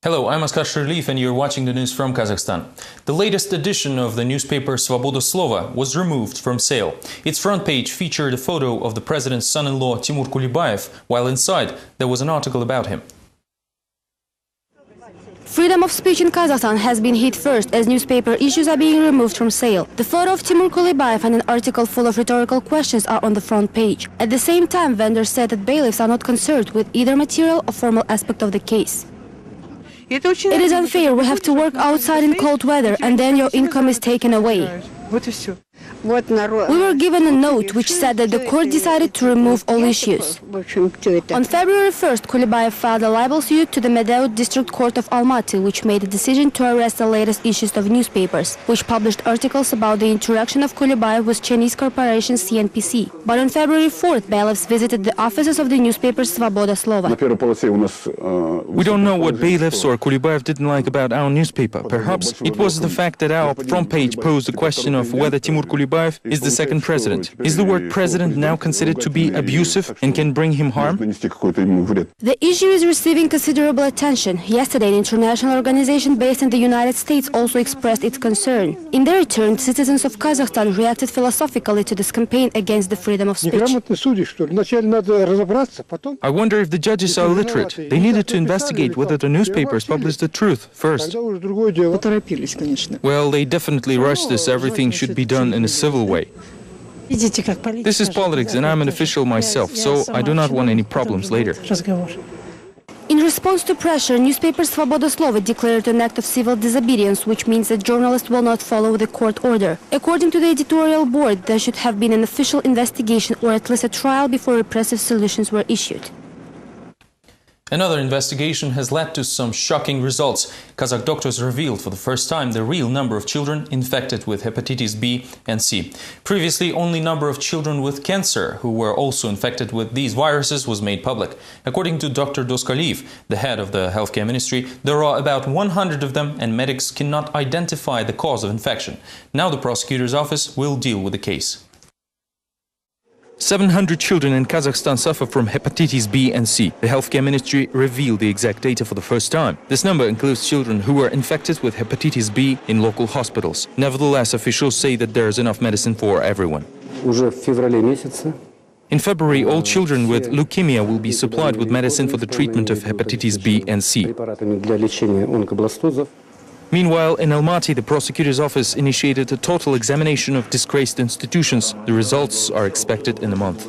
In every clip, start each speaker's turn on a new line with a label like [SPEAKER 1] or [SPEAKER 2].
[SPEAKER 1] Hello, I'm Askar Shirliyev and you're watching the news from Kazakhstan. The latest edition of the newspaper Svoboda Slova was removed from sale. Its front page featured a photo of the president's son-in-law Timur Kulibayev, while inside there was an article about him.
[SPEAKER 2] Freedom of speech in Kazakhstan has been hit first as newspaper issues are being removed from sale. The photo of Timur Kulibayev and an article full of rhetorical questions are on the front page. At the same time, vendors said that bailiffs are not concerned with either material or formal aspect of the case. It is unfair, we have to work outside in cold weather and then your income is taken away. We were given a note which said that the court decided to remove all issues. On February 1st, Kulibayev filed a libel suit to the Medeu District Court of Almaty, which made a decision to arrest the latest issues of newspapers, which published articles about the interaction of Kulibayev with Chinese corporation CNPC. But on February 4th, bailiffs visited the offices of the newspaper Svoboda Slova.
[SPEAKER 3] We don't know what bailiffs or Kulibayev didn't like about our newspaper. Perhaps it was the fact that our front page posed the question of whether Timur Kulibayev is the second president. Is the word president now considered to be abusive and can bring him harm?
[SPEAKER 2] The issue is receiving considerable attention. Yesterday, an international organization based in the United States also expressed its concern. In their return, citizens of Kazakhstan reacted philosophically to this campaign against the freedom of speech.
[SPEAKER 3] I wonder if the judges are literate. They needed to investigate whether the newspapers published the truth first. Well, they definitely rushed this. Everything should be done in a civil way. This is politics and I'm an official myself, so I do not want any problems later.
[SPEAKER 2] In response to pressure, newspaper Svoboda Slova declared an act of civil disobedience, which means that journalists will not follow the court order. According to the editorial board, there should have been an official investigation or at least a trial before repressive solutions were issued.
[SPEAKER 1] Another investigation has led to some shocking results. Kazakh doctors revealed for the first time the real number of children infected with hepatitis B and C. Previously, only number of children with cancer who were also infected with these viruses was made public. According to Dr. Doskaliyev, the head of the healthcare ministry, there are about 100 of them and medics cannot identify the cause of infection. Now the prosecutor's office will deal with the case.
[SPEAKER 3] 700 children in Kazakhstan suffer from hepatitis B and C. The healthcare ministry revealed the exact data for the first time. This number includes children who were infected with hepatitis B in local hospitals. Nevertheless, officials say that there is enough medicine for everyone. In February, all children with leukemia will be supplied with medicine for the treatment of hepatitis B and C. Meanwhile, in Almaty, the prosecutor's office initiated a total examination of disgraced institutions. The results are expected in a month.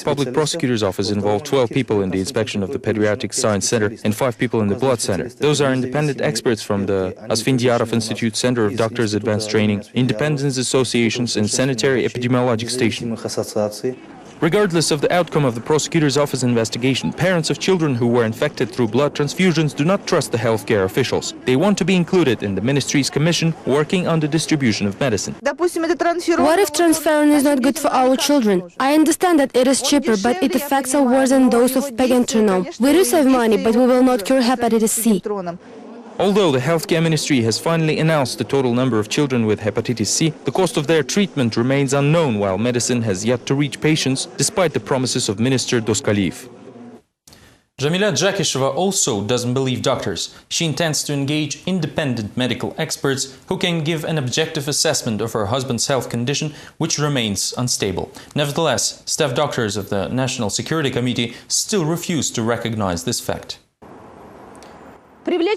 [SPEAKER 3] Public prosecutor's office involved 12 people in the inspection of the Pediatric Science Center and 5 people in the Blood Center. Those are independent experts from the Asfindiarov Institute Center of Doctors Advanced Training, independent associations and sanitary epidemiologic station. Regardless of the outcome of the prosecutor's office investigation, parents of children who were infected through blood transfusions do not trust the healthcare officials. They want to be included in the ministry's commission working on the distribution of medicine.
[SPEAKER 2] What if transferrin is not good for our children? I understand that it is cheaper, but its effects are worse than those of peganterone. We do save money, but we will not cure hepatitis C.
[SPEAKER 3] Although the healthcare ministry has finally announced the total number of children with hepatitis C, the cost of their treatment remains unknown while medicine has yet to reach patients, despite the promises of Minister Doskaliyev.
[SPEAKER 1] Jamila Jakisheva also doesn't believe doctors. She intends to engage independent medical experts who can give an objective assessment of her husband's health condition, which remains unstable. Nevertheless, staff doctors of the National Security Committee still refuse to recognize this fact.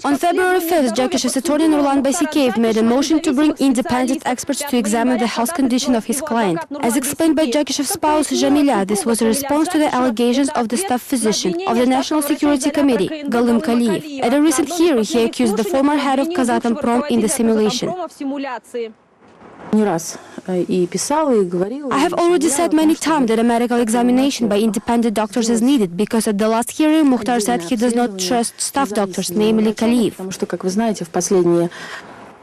[SPEAKER 2] On February 5th, Jakishev's attorney Nurlan Basikeyev made a motion to bring independent experts to examine the health condition of his client. As explained by Jakishev's spouse Jamila, this was a response to the allegations of the staff physician of the National Security Committee, Galym Kaliyev. At a recent hearing, he accused the former head of Kazatomprom in the simulation. I have already said many times that a medical examination by independent doctors is needed, because at the last hearing, Mukhtar said he does not trust staff doctors, namely Kaliyev.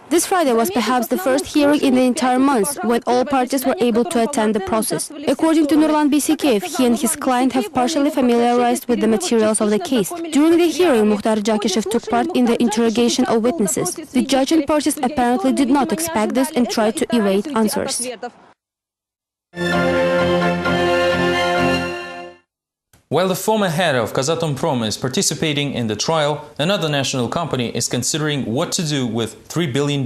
[SPEAKER 2] This Friday was perhaps the first hearing in the entire month when all parties were able to attend the process. According to Nurlan Basikeyev, he and his client have partially familiarized with the materials of the case. During the hearing, Mukhtar Jakishev took part in the interrogation of witnesses. The judge and parties apparently did not expect this and tried to evade answers.
[SPEAKER 1] While the former head of Kazatomprom is participating in the trial, another national company is considering what to do with $3 billion.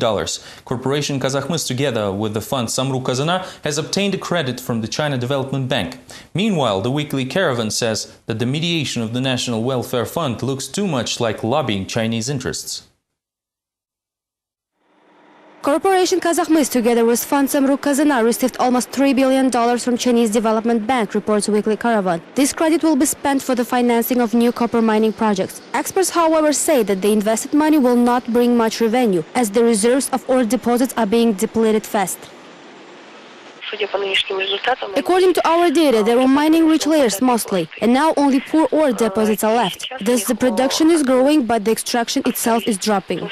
[SPEAKER 1] Corporation Kazakhmys, together with the fund Samruk-Kazana, has obtained a credit from the China Development Bank. Meanwhile, the weekly Caravan says that the mediation of the National Welfare Fund looks too much like lobbying Chinese interests.
[SPEAKER 2] Corporation Kazakhmys, together with fund Samruk-Kazana, received almost $3 billion from Chinese Development Bank, reports Weekly Caravan. This credit will be spent for the financing of new copper mining projects. Experts, however, say that the invested money will not bring much revenue, as the reserves of ore deposits are being depleted fast. According to our data, they were mining rich layers mostly, and now only poor ore deposits are left. Thus, the production is growing, but the extraction itself is dropping.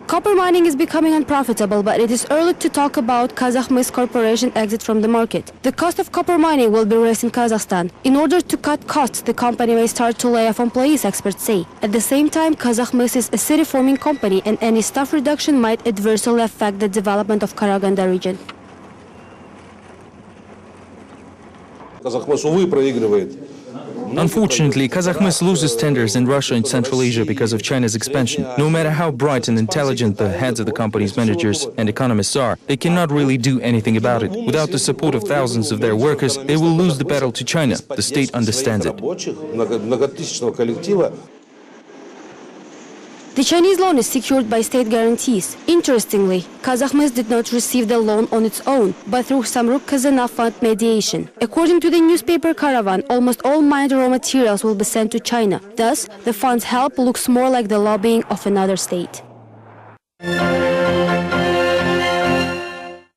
[SPEAKER 2] Copper mining is becoming unprofitable, but it is early to talk about Kazakhmys Corporation exit from the market. The cost of copper mining will be raised in Kazakhstan. In order to cut costs, the company may start to lay off employees, experts say. At the same time, Kazakhmys is a city-forming company, and any staff reduction might adversely affect the development of Karaganda region.
[SPEAKER 3] Unfortunately, Kazakhmys loses tenders in Russia and Central Asia because of China's expansion. No matter how bright and intelligent the heads of the company's managers and economists are, they cannot really do anything about it. Without the support of thousands of their workers, they will lose the battle to China. The state understands it.
[SPEAKER 2] The Chinese loan is secured by state guarantees. Interestingly, Kazakhmys did not receive the loan on its own, but through Samruk-Kazana fund mediation. According to the newspaper Caravan, almost all mined raw materials will be sent to China. Thus, the fund's help looks more like the lobbying of another state.